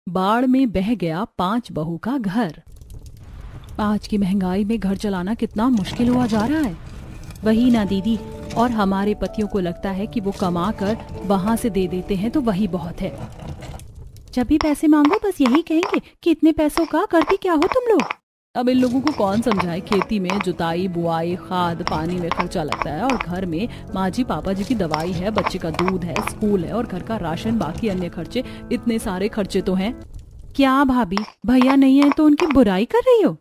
बाढ़ में बह गया 5 बहू का घर। आज की महंगाई में घर चलाना कितना मुश्किल हुआ जा रहा है। वही ना दीदी, और हमारे पतियों को लगता है कि वो कमा कर वहां से दे देते हैं तो वही बहुत है। जब भी पैसे मांगो बस यही कहेंगे कि इतने पैसों का करती क्या हो तुम लोग। अब इन लोगों को कौन समझाए, खेती में जुताई बुआई खाद पानी में खर्चा लगता है, और घर में माँ जी पापा जी की दवाई है, बच्चे का दूध है, स्कूल है, और घर का राशन, बाकी अन्य खर्चे, इतने सारे खर्चे तो हैं। क्या भाभी, भैया नहीं है तो उनकी बुराई कर रही हो?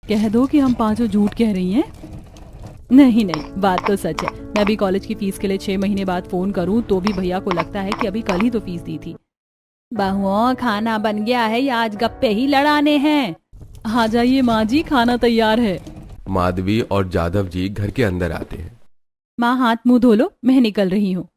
कह दो कि हम पांचों झूठ कह रही हैं। नहीं नहीं, बात तो सच है। मैं भी कॉलेज की फीस के लिए 6 महीने बाद फोन करूं तो भी भैया को लगता है कि अभी कल ही तो फीस दी थी। बहुओं, खाना बन गया है या आज गप्पे ही लड़ाने हैं? आ जाइए माँ जी, खाना तैयार है। माधवी और जादव जी घर के अंदर आते हैं। माँ हाथ मुंह धो लो, मैं निकल रही हूँ।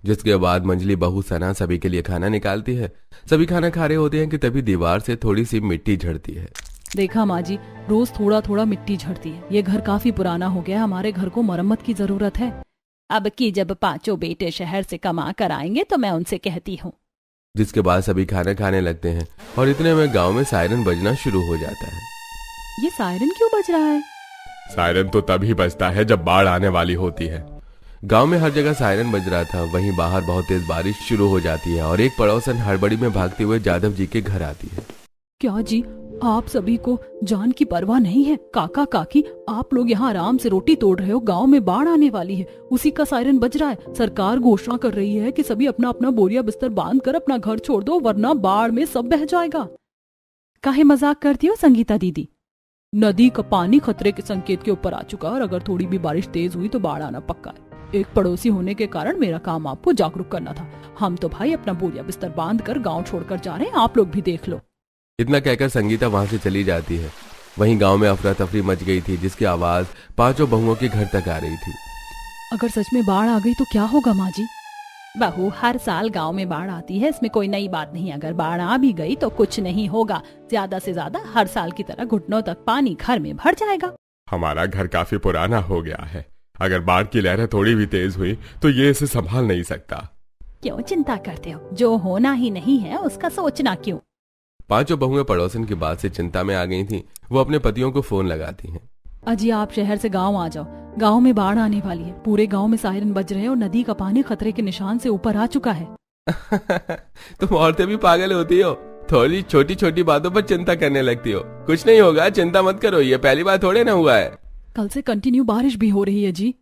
जिसके बाद मंजली बहू सना सभी के लिए खाना निकालती है। सभी खाना खा रहे होते हैं कि तभी दीवार से थोड़ी सी मिट्टी झड़ती है। देखा माँ जी, रोज थोड़ा थोड़ा मिट्टी झड़ती है। ये घर काफी पुराना हो गया, हमारे घर को मरम्मत की जरूरत है। अब की जब 5 बेटे शहर से कमा कर आएंगे तो मैं उनसे कहती हूँ। जिसके बाद सभी खाना खाने लगते हैं और इतने में गांव में सायरन बजना शुरू हो जाता है। ये सायरन क्यों बज रहा है? सायरन तो तभी बजता है जब बाढ़ आने वाली होती है। गांव में हर जगह सायरन बज रहा था। वहीं बाहर बहुत तेज बारिश शुरू हो जाती है और एक पड़ोसन हड़बड़ी में भागते हुए जादव जी के घर आती है। क्या जी, आप सभी को जान की परवाह नहीं है? काका काकी, आप लोग यहाँ आराम से रोटी तोड़ रहे हो, गांव में बाढ़ आने वाली है, उसी का सायरन बज रहा है। सरकार घोषणा कर रही है कि सभी अपना अपना बोरिया बिस्तर बांध कर अपना घर छोड़ दो, वरना बाढ़ में सब बह जाएगा। काहे मजाक करती हो संगीता दीदी? नदी का पानी खतरे के संकेत के ऊपर आ चुका है और अगर थोड़ी भी बारिश तेज हुई तो बाढ़ आना पक्का है। एक पड़ोसी होने के कारण मेरा काम आपको जागरूक करना था। हम तो भाई अपना बोरिया बिस्तर बांध कर गाँव छोड़कर जा रहे हैं, आप लोग भी देख लो। इतना कहकर संगीता वहां से चली जाती है। वहीं गांव में अफरा तफरी मच गई थी, जिसकी आवाज 5 बहुओं के घर तक आ रही थी। अगर सच में बाढ़ आ गई तो क्या होगा माँ जी? बहू, हर साल गांव में बाढ़ आती है, इसमें कोई नई बात नहीं। अगर बाढ़ आ भी गई तो कुछ नहीं होगा, ज्यादा से ज्यादा हर साल की तरह घुटनों तक पानी घर में भर जाएगा। हमारा घर काफी पुराना हो गया है, अगर बाढ़ की लहरें थोड़ी भी तेज हुई तो ये इसे संभाल नहीं सकता। क्यों चिंता करते हो? जो होना ही नहीं है उसका सोचना क्यों? 5 बहुएं पड़ोसन की बात से चिंता में आ गई थीं। वो अपने पतियों को फोन लगाती हैं। अजी, आप शहर से गांव आ जाओ, गांव में बाढ़ आने वाली है। पूरे गांव में सायरन बज रहे हैं और नदी का पानी खतरे के निशान से ऊपर आ चुका है। तुम औरतें भी पागल होती हो, थोड़ी छोटी छोटी बातों पर चिंता करने लगती हो। कुछ नहीं होगा, चिंता मत करो, ये पहली बार थोड़े ना हुआ है। कल से कंटिन्यू बारिश भी हो रही है जी।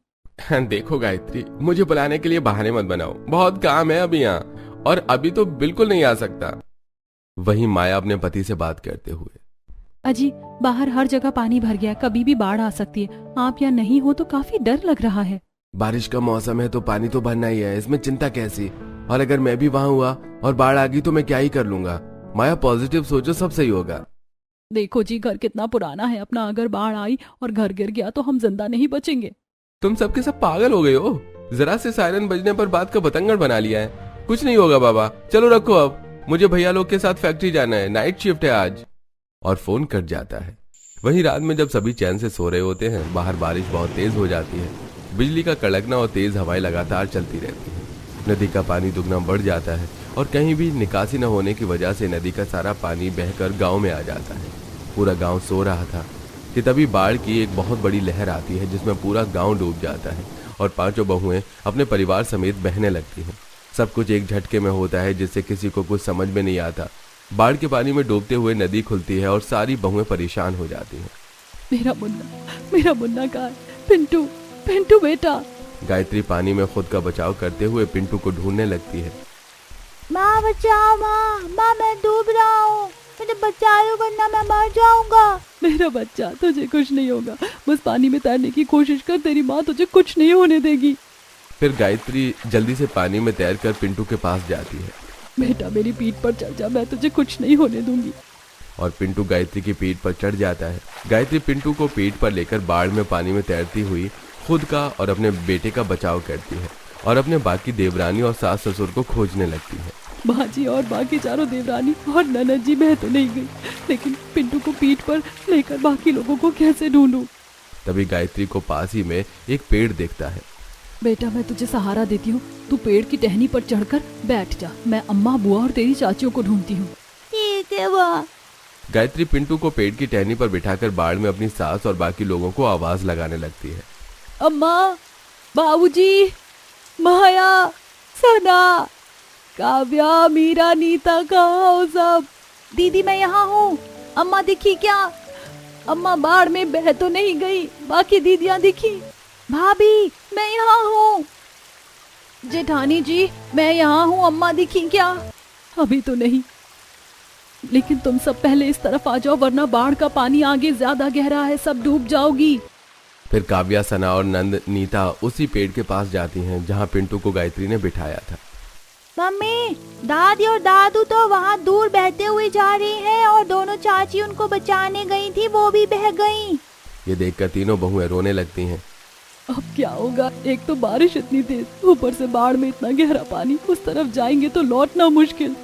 देखो गायत्री, मुझे बुलाने के लिए बहाने मत बनाओ, बहुत काम है अभी यहाँ, और अभी तो बिल्कुल नहीं आ सकता। वहीं माया अपने पति से बात करते हुए, अजी, बाहर हर जगह पानी भर गया, कभी भी बाढ़ आ सकती है। आप यहाँ नहीं हो तो काफी डर लग रहा है। बारिश का मौसम है तो पानी तो भरना ही है, इसमें चिंता कैसी? और अगर मैं भी वहां हुआ और बाढ़ आ गई तो मैं क्या ही कर लूंगा। माया, पॉजिटिव सोचो, सब सही होगा। देखो जी, घर कितना पुराना है अपना, अगर बाढ़ आई और घर गिर गया तो हम जिंदा नहीं बचेंगे। तुम सबके सब पागल हो गए हो, जरा से सायरन बजने पर बात का बतंगड़ बना लिया है। कुछ नहीं होगा बाबा, चलो रखो, अब मुझे भैया लोग के साथ फैक्ट्री जाना है, नाइट शिफ्ट है आज। और फोन कट जाता है। वहीं रात में जब सभी चैन से सो रहे होते हैं, बाहर बारिश बहुत तेज हो जाती है। बिजली का कड़कना और तेज हवाएं लगातार चलती रहती है। नदी का पानी दुगना बढ़ जाता है और कहीं भी निकासी न होने की वजह से नदी का सारा पानी बहकर गांव में आ जाता है। पूरा गांव सो रहा था कि तभी बाढ़ की एक बहुत बड़ी लहर आती है, जिसमें पूरा गांव डूब जाता है और 5 बहुएं अपने परिवार समेत बहने लगती हैं। सब कुछ एक झटके में होता है, जिससे किसी को कुछ समझ में नहीं आता। बाढ़ के पानी में डूबते हुए नदी खुलती है और सारी बहुएं परेशान हो जाती हैं। मेरा मुन्ना कहाँ है? पिंटू, पिंटू बेटा। गायत्री पानी में खुद का बचाव करते हुए पिंटू को ढूंढने लगती है। माँ बचाओ, माँ मैं डूब रहा हूँ, मुझे बचाओ वरना मैं मर जाऊंगा। मेरा बच्चा, तुझे कुछ नहीं होगा, बस पानी में तैरने की कोशिश कर, तेरी माँ तुझे कुछ नहीं होने देगी। फिर गायत्री जल्दी से पानी में तैरकर पिंटू के पास जाती है। बेटा, मेरी पीठ पर चढ़ जा, मैं तुझे कुछ नहीं होने दूंगी। और पिंटू गायत्री की पीठ पर चढ़ जाता है। गायत्री पिंटू को पीठ पर लेकर बाढ़ में पानी में तैरती हुई खुद का और अपने बेटे का बचाव करती है और अपने बाकी देवरानी और सास ससुर को खोजने लगती है। बाजी और बाकी चारों देवरानी और ननद जी बह तो नहीं गई, लेकिन पिंटू को पीठ पर लेकर बाकी लोगों को कैसे ढूंढूं? तभी गायत्री को पास ही में एक पेड़ दिखता है। बेटा, मैं तुझे सहारा देती हूँ, तू पेड़ की टहनी पर चढ़कर बैठ जा, मैं अम्मा बुआ और तेरी चाचियों को ढूंढती हूँ। गायत्री पिंटू को पेड़ की टहनी पर बिठाकर बाढ़ में अपनी सास और बाकी लोगों को आवाज लगाने लगती है। अम्मा, बाबूजी, माया, सना, काव्या, मीरा, नीता, कहाँ हो सब? दीदी मैं यहाँ हूँ। अम्मा दिखी क्या? अम्मा बाढ़ में बह तो नहीं गई, बाकी दीदियाँ दिखी? भाभी मैं यहाँ हूँ। जेठानी जी मैं यहाँ हूँ, अम्मा दिखी क्या? अभी तो नहीं, लेकिन तुम सब पहले इस तरफ आ जाओ, वरना बाढ़ का पानी आगे ज्यादा गहरा है, सब डूब जाओगी। फिर काव्या, सना और नंद, नीता उसी पेड़ के पास जाती हैं जहाँ पिंटू को गायत्री ने बिठाया था। मम्मी, दादी और दादू तो वहाँ दूर बहते हुए जा रही हैं और दोनों चाची उनको बचाने गई थी, वो भी बह गईं। ये देखकर तीनों बहुएं रोने लगती हैं। अब क्या होगा? एक तो बारिश इतनी तेज, ऊपर से बाढ़ में इतना गहरा पानी, उस तरफ जाएंगे तो लौटना मुश्किल।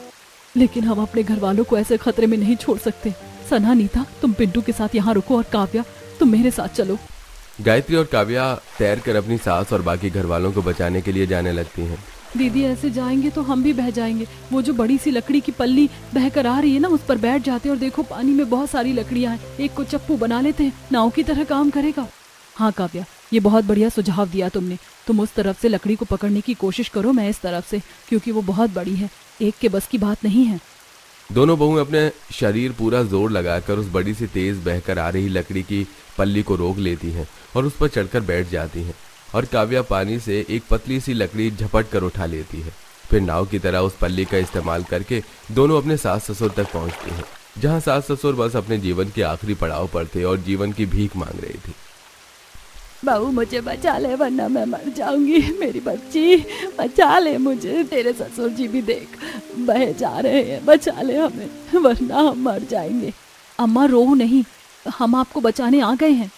लेकिन हम अपने घर वालों को ऐसे खतरे में नहीं छोड़ सकते। सना, नीता तुम पिंटू के साथ यहाँ रुको और काव्या तुम मेरे साथ चलो। गायत्री और काव्या तैरकर अपनी सास और बाकी घर वालों को बचाने के लिए जाने लगती हैं। दीदी ऐसे जाएंगे तो हम भी बह जाएंगे। वो जो बड़ी सी लकड़ी की पल्ली बहकर आ रही है ना, उस पर बैठ जाते हैं और देखो पानी में बहुत सारी लकड़ियां हैं, एक को चप्पू बना लेते हैं, नाव की तरह काम करेगा। हाँ काव्या, ये बहुत बढ़िया सुझाव दिया तुमने। तुम उस तरफ से लकड़ी को पकड़ने की कोशिश करो, मैं इस तरफ से, क्योंकि वो बहुत बड़ी है, एक के बस की बात नहीं है। दोनों बहुएं अपने शरीर पूरा जोर लगाकर उस बड़ी सी तेज बहकर आ रही लकड़ी की पल्ली को रोक लेती हैं और उस पर चढ़कर बैठ जाती हैं। और काव्या पानी से एक पतली सी लकड़ी झपट कर उठा लेती है। फिर नाव की तरह उस पल्ली का इस्तेमाल करके दोनों अपने सास ससुर तक पहुंचती हैं, जहां सास ससुर बस अपने जीवन के आखिरी पड़ाव पर थे और जीवन की भीख मांग रही थी। बहू मुझे बचा ले वरना मैं मर जाऊंगी, मेरी बच्ची बचा ले मुझे, तेरे ससुर जी भी देख बहे जा रहे हैं, बचा ले हमें वरना हम मर जाएंगे। अम्मा रो नहीं, हम आपको बचाने आ गए हैं।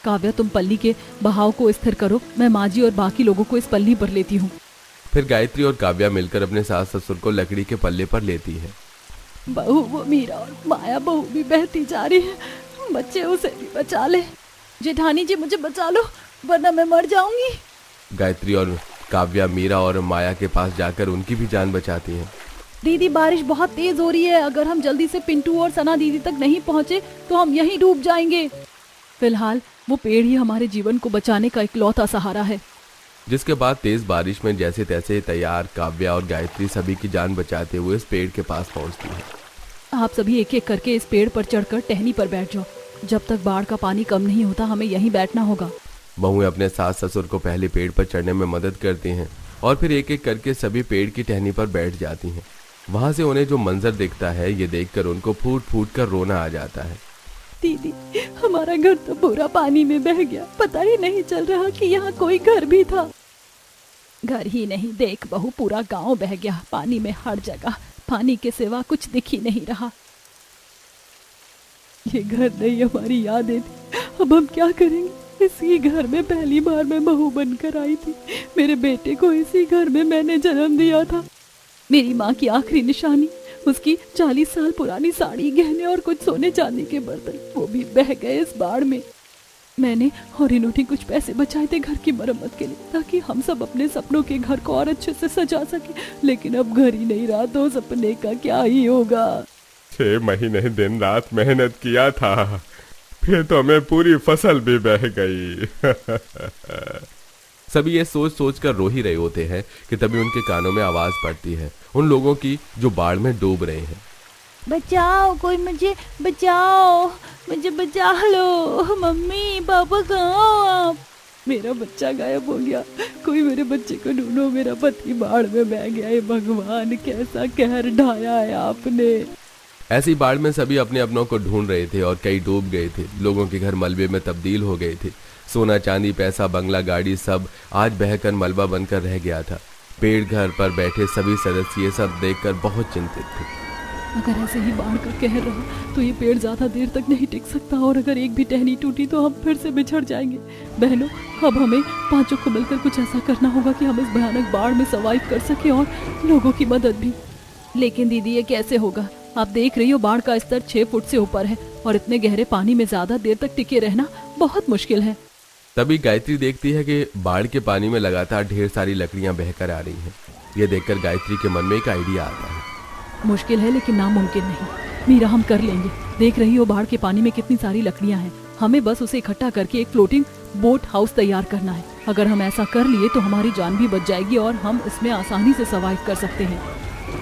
काव्या तुम पल्ली के बहाव को स्थिर करो, मैं माजी और बाकी लोगों को इस पल्ली पर लेती हूँ। फिर गायत्री और काव्या मिलकर अपने सास ससुर को लकड़ी के पल्ले पर लेती है। बहू, वो मीरा और माया बहू भी बहती जा रही है, बच्चे उसे भी बचा ले। जेठानी जी मुझे बचा लो वरना मैं मर जाऊंगी। गायत्री और काव्या मीरा और माया के पास जाकर उनकी भी जान बचाती हैं। दीदी बारिश बहुत तेज हो रही है, अगर हम जल्दी से पिंटू और सना दीदी तक नहीं पहुँचे तो हम यहीं डूब जाएंगे। फिलहाल वो पेड़ ही हमारे जीवन को बचाने का इकलौता सहारा है। जिसके बाद तेज बारिश में जैसे तैसे तैयार काव्या और गायत्री सभी की जान बचाते हुए इस पेड़ के पास पहुंचती है। आप सभी एक एक करके इस पेड़ पर चढ़कर टहनी पर बैठ जाओ, जब तक बाढ़ का पानी कम नहीं होता हमें यहीं बैठना होगा। बहुएं अपने सास ससुर को पहले पेड़ पर चढ़ने में मदद करती हैं और फिर एक एक करके सभी पेड़ की टहनी पर बैठ जाती हैं। वहां से उन्हें जो मंजर दिखता है ये देखकर उनको फूट फूट कर रोना आ जाता है। दीदी हमारा घर तो पूरा पानी में बह गया, पता ही नहीं चल रहा कि यहाँ कोई घर भी था। घर ही नहीं, देख बहू पूरा गांव बह गया, पानी में हर जगह, पानी के सिवा कुछ दिख ही नहीं रहा। ये घर नहीं हमारी यादें थी, अब हम क्या करेंगे? इसी घर में पहली बार मैं बहू बनकर आई थी, मेरे बेटे को इसी घर में मैंने जन्म दिया था। मेरी माँ की आखिरी निशानी उसकी 40 साल पुरानी साड़ी, गहने और कुछ सोने चांदी के बर्तन, वो भी बह गए इस बाढ़ में। मैंने और इन्होंने कुछ पैसे बचाए थे घर की मरम्मत के लिए, ताकि हम सब अपने सपनों के घर को और अच्छे से सजा सके, लेकिन अब घर ही नहीं रहा तो सपने का क्या ही होगा। 6 महीने दिन रात मेहनत किया था, फिर तो हमें पूरी फसल भी बह गई। सभी ये सोच सोच कर रो ही रहे होते हैं कि तभी उनके कानों में आवाज पड़ती है उन लोगों की जो बाढ़ में डूब रहे हैं। बचाओ, कोई मुझे बचाओ, मुझे बचा लो। मम्मी पापा कहाँ हो आप? मेरा बच्चा गायब हो गया, कोई मेरे बच्चे को ढूंढो, मेरा पति बाढ़ में बह गया है। भगवान कैसा कहर ढाया है आपने। ऐसी बाढ़ में सभी अपने अपनों को ढूंढ रहे थे और कई डूब गए थे। लोगों के घर मलबे में तब्दील हो गए थे। सोना चांदी पैसा बंगला गाड़ी सब आज बहकर मलबा बनकर रह गया था। पेड़ घर पर बैठे सभी सदस्य ये सब देखकर बहुत चिंतित थे। अगर ऐसे ही बाढ़ का कहर रहा तो ये पेड़ ज्यादा देर तक नहीं टिक सकता, और अगर एक भी टहनी टूटी तो हम फिर से बिछड़ जाएंगे। बहनों, अब हमें पांचों को मिलकर कुछ ऐसा करना होगा कि हम इस भयानक बाढ़ में सर्वाइव कर सके और लोगों की मदद भी। लेकिन दीदी ये कैसे होगा? आप देख रही हो बाढ़ का स्तर 6 फुट से ऊपर है और इतने गहरे पानी में ज्यादा देर तक टिके रहना बहुत मुश्किल है। तभी गायत्री देखती है कि बाढ़ के पानी में लगातार ढेर सारी लकड़ियां बहकर आ रही हैं। ये देखकर गायत्री के मन में एक आइडिया आता है। मुश्किल है लेकिन नामुमकिन नहीं। मीरा, हम कर लेंगे। देख रही हो बाढ़ के पानी में कितनी सारी लकड़ियां हैं। हमें बस उसे इकट्ठा करके एक फ्लोटिंग बोट हाउस तैयार करना है। अगर हम ऐसा कर लिए तो हमारी जान भी बच जाएगी और हम इसमें आसानी से सर्वाइव कर सकते हैं।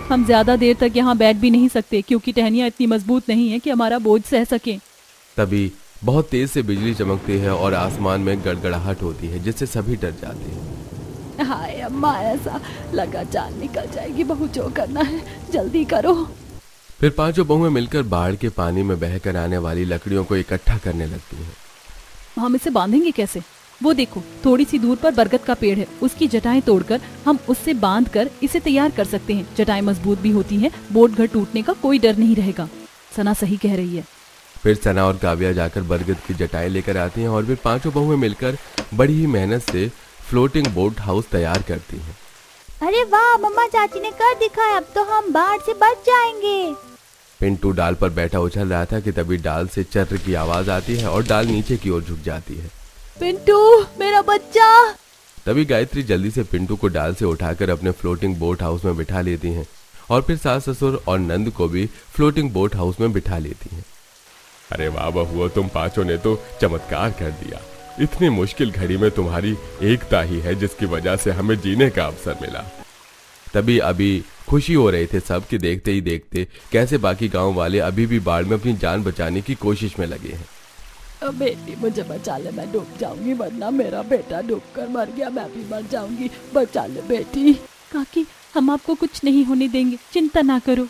हम ज्यादा देर तक यहाँ बैठ भी नहीं सकते क्योंकि टहनियाँ इतनी मजबूत नहीं है कि हमारा बोझ सह सके। तभी बहुत तेज से बिजली चमकती है और आसमान में गड़गड़ाहट होती है, जिससे सभी डर जाते हैं। हाय अम्मा, ऐसा लगा जान निकल जाएगी। बहू, जो करना है जल्दी करो। फिर पांचों बहुएं मिलकर बाढ़ के पानी में बहकर आने वाली लकड़ियों को इकट्ठा करने लगती हैं। हम इसे बांधेंगे कैसे? वो देखो, थोड़ी सी दूर पर बरगद का पेड़ है। उसकी जटाएं तोड़कर हम उससे बांधकर इसे तैयार कर सकते हैं। जटाएं मजबूत भी होती हैं, बोट घर टूटने का कोई डर नहीं रहेगा। सना सही कह रही है। फिर सना और काव्या जाकर बरगद की जटाएं लेकर आती हैं और फिर पांचों बहुएं मिलकर बड़ी ही मेहनत से फ्लोटिंग बोट हाउस तैयार करती हैं। अरे वाह, मम्मा चाची ने कर दिखाया। अब तो हम बाढ़ से बच जाएंगे। पिंटू डाल पर बैठा उछल रहा था कि तभी डाल से चर्र की आवाज आती है और डाल नीचे की ओर झुक जाती है। पिंटू, मेरा बच्चा। तभी गायत्री जल्दी से पिंटू को डाल से उठाकर अपने फ्लोटिंग बोट हाउस में बिठा लेती हैं और फिर सास ससुर और नंद को भी फ्लोटिंग बोट हाउस में बिठा लेती हैं। अरे वाह बहुओं, तुम पांचों ने तो चमत्कार कर दिया। इतनी मुश्किल घड़ी में तुम्हारी एकता ही है जिसकी वजह से हमें जीने का अवसर मिला। तभी अभी खुशी हो रहे थे सब कि देखते ही देखते कैसे बाकी गांव वाले अभी भी बाढ़ में अपनी जान बचाने की कोशिश में लगे हैं। बेटी, मुझे बचा ले, मैं डूब जाऊंगी, वरना मेरा बेटा डूबकर मर गया, मैं भी मर जाऊंगी। बचा ले बेटी। काकी, हम आपको कुछ नहीं होने देंगे, चिंता ना करो।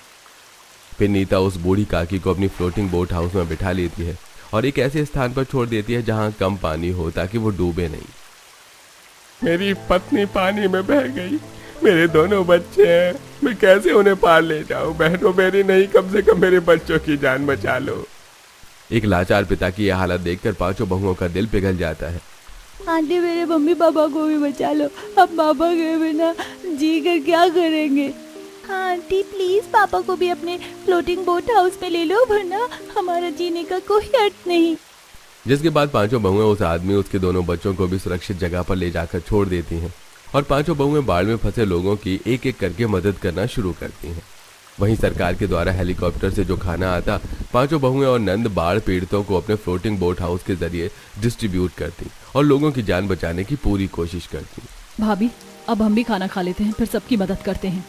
फिर नीता उस बूढ़ी काकी को अपनी फ्लोटिंग बोट हाउस में बिठा लेती है और एक ऐसे स्थान पर छोड़ देती है जहां कम पानी हो ताकि वो डूबे नहीं। मेरी पत्नी पानी में बह गई, मेरे दोनों बच्चे हैं, मैं कैसे उन्हें पार ले जाऊं? बहनों मेरी नहीं, कम से कम मेरे बच्चों की जान बचा लो। एक लाचार पिता की यह हालत देखकर पांचों बहुओं का दिल पिघल जाता है। आंटी, मेरे मम्मी पापा को भी बचा लो। अब पापा के बिना जी कर क्या करेंगे? आंटी प्लीज पापा को भी अपने फ्लोटिंग बोट हाउस में ले लो, वरना हमारा जीने का कोई अर्थ नहीं। जिसके बाद पांचों बहुएं उस आदमी उसके दोनों बच्चों को भी सुरक्षित जगह पर ले जाकर छोड़ देती हैं और पांचों बहुएं बाढ़ में फंसे लोगों की एक एक करके मदद करना शुरू करती हैं। वहीं सरकार के द्वारा हेलीकॉप्टर से जो खाना आता, पांचों बहुएं और नंद बाढ़ पीड़ितों को अपने फ्लोटिंग बोट हाउस के जरिए डिस्ट्रीब्यूट करती और लोगों की जान बचाने की पूरी कोशिश करती। भाभी, अब हम भी खाना खा लेते हैं, फिर सबकी मदद करते हैं।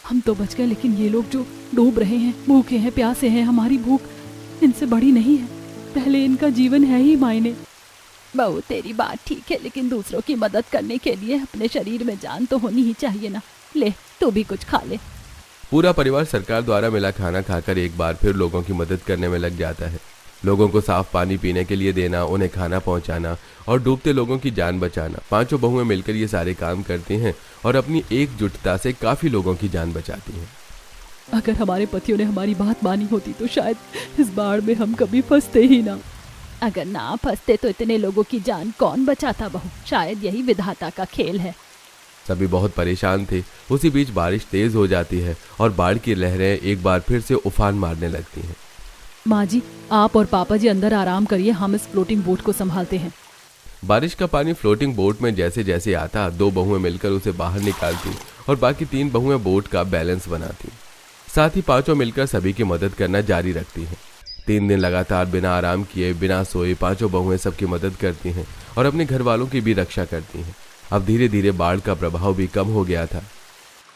हम तो बच गए, लेकिन ये लोग जो डूब रहे हैं, भूखे हैं, प्यासे हैं, हमारी भूख इनसे बड़ी नहीं है। पहले इनका जीवन है ही मायने। बहू, तेरी बात ठीक है, लेकिन दूसरों की मदद करने के लिए अपने शरीर में जान तो होनी ही चाहिए ना। ले, तू भी कुछ खा ले। पूरा परिवार सरकार द्वारा मिला खाना खाकर एक बार फिर लोगों की मदद करने में लग जाता है। लोगों को साफ पानी पीने के लिए देना, उन्हें खाना पहुंचाना और डूबते लोगों की जान बचाना। पांचों बहुएं मिलकर ये सारे काम करती हैं और अपनी एकजुटता से काफी लोगों की जान बचाती हैं। अगर हमारे पतियों ने हमारी बात मानी होती तो शायद इस बाढ़ में हम कभी फंसते ही ना। अगर ना फंसते तो इतने लोगों की जान कौन बचाता बहू? शायद यही विधाता का खेल है। सभी बहुत परेशान थे। उसी बीच बारिश तेज हो जाती है और बाढ़ की लहरें एक बार फिर से उफान मारने लगती हैं। माँ जी, आप और पापा जी अंदर आराम करिए, हम इस फ्लोटिंग बोट को संभालते हैं। बारिश का पानी फ्लोटिंग बोट में जैसे जैसे आता, दो बहुएं मिलकर उसे बाहर निकालती और बाकी तीन बहुएं बोट का बैलेंस बनाती। साथ ही पांचों मिलकर सभी की मदद करना जारी रखती हैं। 3 दिन लगातार बिना आराम किए, बिना सोए पांचों बहुएं सबकी मदद करती हैं और अपने घर वालों की भी रक्षा करती हैं। अब धीरे धीरे बाढ़ का प्रभाव भी कम हो गया था।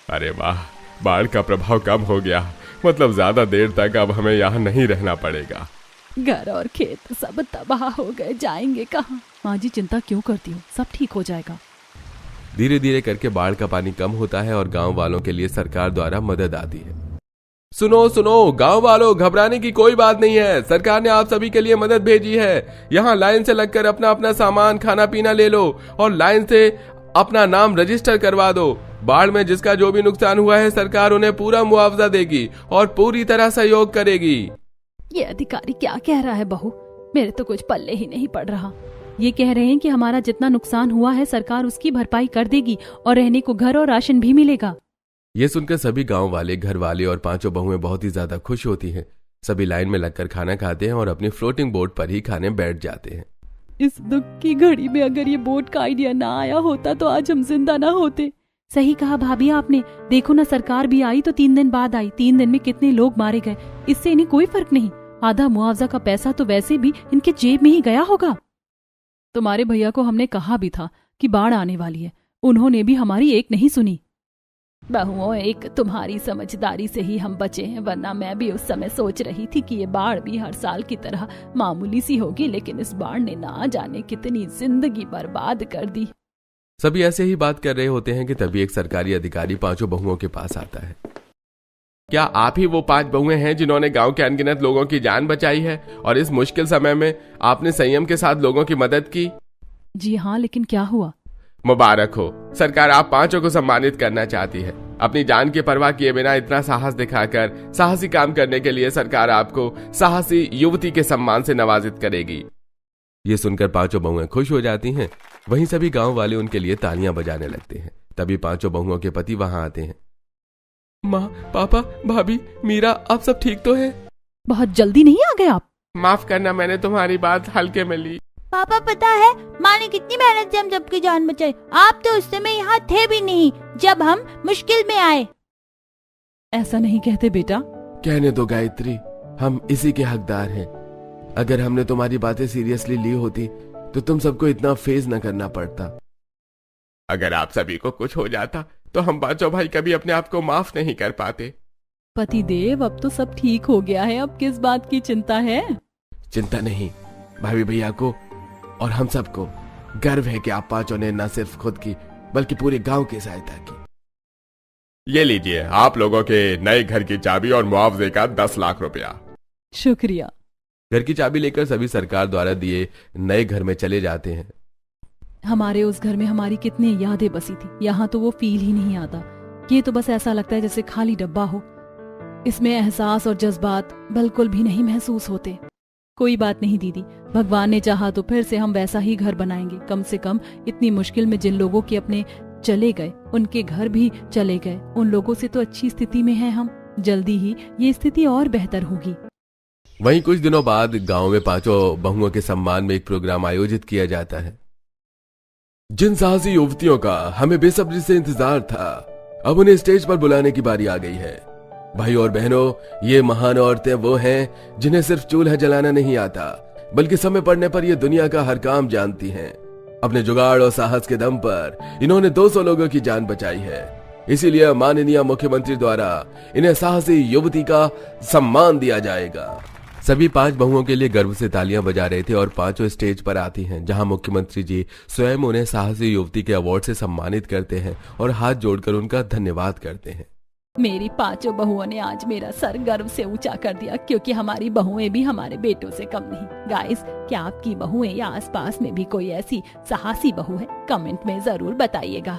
अरे वाह, बाढ़ का प्रभाव कम हो गया, मतलब ज्यादा देर तक अब हमें यहाँ नहीं रहना पड़ेगा। घर और खेत सब तबाह हो गए, जाएंगे कहाँ? माँ जी, चिंता क्यों करती हो, सब ठीक हो जाएगा। धीरे धीरे करके बाढ़ का पानी कम होता है और गांव वालों के लिए सरकार द्वारा मदद आती है। सुनो सुनो गांव वालों, घबराने की कोई बात नहीं है। सरकार ने आप सभी के लिए मदद भेजी है। यहाँ लाइन से लगकर अपना अपना सामान, खाना पीना ले लो और लाइन से अपना नाम रजिस्टर करवा दो। बाढ़ में जिसका जो भी नुकसान हुआ है, सरकार उन्हें पूरा मुआवजा देगी और पूरी तरह सहयोग करेगी। ये अधिकारी क्या कह रहा है बहू? मेरे तो कुछ पल्ले ही नहीं पड़ रहा। ये कह रहे हैं कि हमारा जितना नुकसान हुआ है सरकार उसकी भरपाई कर देगी और रहने को घर और राशन भी मिलेगा। ये सुनकर सभी गांव वाले, घर वाले और पांचों बहुएं बहुत ही ज्यादा खुश होती हैं। सभी लाइन में लगकर खाना खाते हैं और अपनी फ्लोटिंग बोट पर ही खाने बैठ जाते हैं। इस दुख की घड़ी में अगर ये बोट का आइडिया ना आया होता तो आज हम जिंदा ना होते। सही कहा भाभी आपने। देखो ना, सरकार भी आई तो 3 दिन बाद आई। 3 दिन में कितने लोग मारे गए, इससे इन्हें कोई फर्क नहीं। आधा मुआवजा का पैसा तो वैसे भी इनके जेब में ही गया होगा। तुम्हारे भैया को हमने कहा भी था कि बाढ़ आने वाली है, उन्होंने भी हमारी एक नहीं सुनी। बहुओं, एक तुम्हारी समझदारी से ही हम बचे हैं, वरना मैं भी उस समय सोच रही थी कि ये बाढ़ भी हर साल की तरह मामूली सी होगी, लेकिन इस बाढ़ ने ना जाने कितनी जिंदगी बर्बाद कर दी। सभी ऐसे ही बात कर रहे होते हैं कि तभी एक सरकारी अधिकारी 5 बहुओं के पास आता है। क्या आप ही वो 5 बहुएं हैं जिन्होंने गांव के अनगिनत लोगों की जान बचाई है और इस मुश्किल समय में आपने संयम के साथ लोगों की मदद की? जी हाँ, लेकिन क्या हुआ? मुबारक हो, सरकार आप 5 को सम्मानित करना चाहती है। अपनी जान की परवाह किए बिना इतना साहस दिखाकर साहसी काम करने के लिए सरकार आपको साहसी युवती के सम्मान से नवाजित करेगी। ये सुनकर 5 बहुएं खुश हो जाती हैं। वहीं सभी गांव वाले उनके लिए तालियां बजाने लगते हैं। तभी 5 बहुओं के पति वहां आते हैं। माँ, पापा, भाभी, मीरा, आप सब ठीक तो है? बहुत जल्दी नहीं आ गए आप? माफ करना, मैंने तुम्हारी बात हल्के में ली। पापा, पता है माँ ने कितनी मेहनत से हम सबकी जान बचाई। आप तो उस समय यहाँ थे भी नहीं जब हम मुश्किल में आए। ऐसा नहीं कहते बेटा। कहने दो गायत्री, हम इसी के हकदार हैं। अगर हमने तुम्हारी बातें सीरियसली ली होती तो तुम सबको इतना फेस न करना पड़ता। अगर आप सभी को कुछ हो जाता तो हम 5 भाई कभी अपने आप को माफ नहीं कर पाते। पति देव, अब तो सब ठीक हो गया है, अब किस बात की चिंता है? चिंता नहीं, भाभी भैया को और हम सबको गर्व है कि आप 5 ने न सिर्फ खुद की बल्कि पूरे गांव की सहायता की। ये लीजिए आप लोगों के नए घर की चाबी और मुआवजे का 10 लाख रुपया। शुक्रिया। घर की चाबी लेकर सभी सरकार द्वारा दिए नए घर में चले जाते हैं। हमारे उस घर में हमारी कितनी यादें बसी थी, यहाँ तो वो फील ही नहीं आता। ये तो बस ऐसा लगता है जैसे खाली डब्बा हो, इसमें एहसास और जज्बात बिल्कुल भी नहीं महसूस होते। कोई बात नहीं दीदी, भगवान ने चाहा तो फिर से हम वैसा ही घर बनाएंगे। कम से कम इतनी मुश्किल में जिन लोगों के अपने चले गए, उनके घर भी चले गए, उन लोगों से तो अच्छी स्थिति में हैं हम। जल्दी ही ये स्थिति और बेहतर होगी। वहीं कुछ दिनों बाद गांव में 5 बहुओं के सम्मान में एक प्रोग्राम आयोजित किया जाता है। जिन साहसी युवतियों का हमें बेसब्री से इंतजार था, अब उन्हें स्टेज पर बुलाने की बारी आ गई है। भाई और बहनों, ये महान औरतें वो हैं जिन्हें सिर्फ चूल्हा जलाना नहीं आता, बल्कि समय पड़ने पर ये दुनिया का हर काम जानती हैं। अपने जुगाड़ और साहस के दम पर इन्होंने 200 लोगों की जान बचाई है। इसीलिए माननीय मुख्यमंत्री द्वारा इन्हें साहसी युवती का सम्मान दिया जाएगा। सभी 5 बहुओं के लिए गर्व से तालियां बजा रहे थे और 5 स्टेज पर आती हैं, जहां मुख्यमंत्री जी स्वयं उन्हें साहसी युवती के अवार्ड से सम्मानित करते हैं और हाथ जोड़कर उनका धन्यवाद करते हैं। मेरी 5 बहुओं ने आज मेरा सर गर्व से ऊंचा कर दिया, क्योंकि हमारी बहुएं भी हमारे बेटों से कम नहीं। गाइस, क्या आपकी बहुएं या आसपास में भी कोई ऐसी साहसी बहू है? कमेंट में जरूर बताइएगा।